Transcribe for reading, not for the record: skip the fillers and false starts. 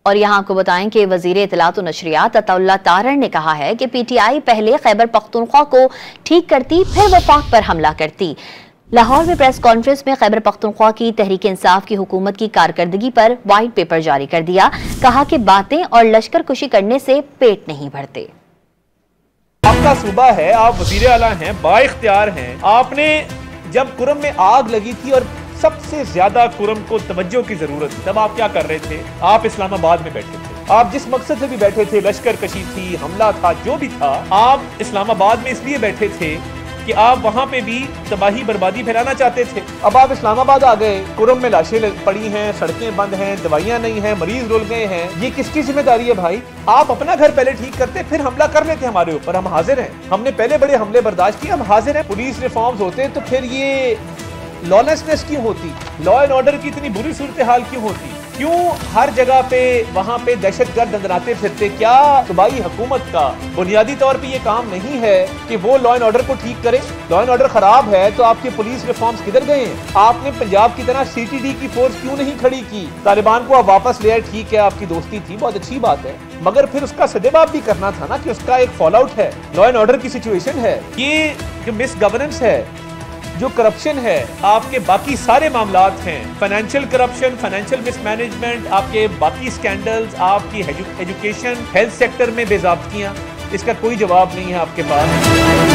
और यहाँ आपको बताएं कि वजीर इत्तलात और नशरियात अताउल्लाह तारड़ ने कहा है कि पीटीआई पहले खैबर पख्तूनख्वा को ठीक करती, फिर वफाक पर हमला करती। लाहौर में प्रेस कॉन्फ्रेंस में खैबर पख्तूनख्वा की तहरीक इंसाफ की हुकूमत की कारकर्दगी पर व्हाइट पेपर जारी कर दिया। कहा कि बातें और लश्कर कुशी करने से पेट नहीं भरते। आपका सूबा है, आप वजीर आला हैं, बाइख्तियार हैं। आपने जब कुरम में आग लगी थी और सबसे ज्यादा कुरम को तवज्जो की जरूरत थी, तब आप क्या कर रहे थे? आप इस्लामाबाद में बैठे थे। आप जिस मकसद से भी बैठे थे, लश्कर कशी थी, हमला था, जो भी था, आप इस्लामाबाद में इसलिए बैठे थे कि आप वहां पे भी तबाही बर्बादी फैलाना चाहते थे। अब आप इस्लामाबाद आ गए, कुरम में लाशें पड़ी हैं, सड़कें बंद हैं, दवाइयां नहीं हैं, मरीज रुल गए हैं। ये किसकी जिम्मेदारी है भाई? आप अपना घर पहले ठीक करते, फिर हमला कर लेते हमारे ऊपर। हम हाजिर हैं, हमने पहले बड़े हमले बर्दाश्त किए, हम हाजिर हैं। पुलिस रिफॉर्म्स होते तो फिर ये लॉलेसनेस क्यों होती? लॉ एंड ऑर्डर की इतनी बुरी सूरत हाल क्यों होती? क्यों हर जगह पे वहां पे दहशतगर्द नजराते फिरते? क्या सूबाई हुकूमत का बुनियादी तौर पे ये काम नहीं है कि वो लॉ एंड ऑर्डर को ठीक करे? लॉ एंड ऑर्डर खराब है तो आपके पुलिस रिफॉर्म्स किधर गए हैं? आपने पंजाब की तरह सीटीडी की फोर्स क्यों नहीं खड़ी की? तालिबान को आप वापस ले आए, ठीक है, आपकी दोस्ती थी, बहुत अच्छी बात है, मगर फिर उसका सदेबाब भी करना था ना कि उसका एक फॉल आउट है, लॉ एंड ऑर्डर की सिचुएशन है। ये जो मिस गवर्नेंस है, जो करप्शन है, आपके बाकी सारे मामलात हैं, फाइनेंशियल करप्शन, फाइनेंशियल मिसमैनेजमेंट, आपके बाकी स्कैंडल्स, आपकी एजुकेशन, हेल्थ सेक्टर में बेज़ाब्तियां, इसका कोई जवाब नहीं है आपके पास।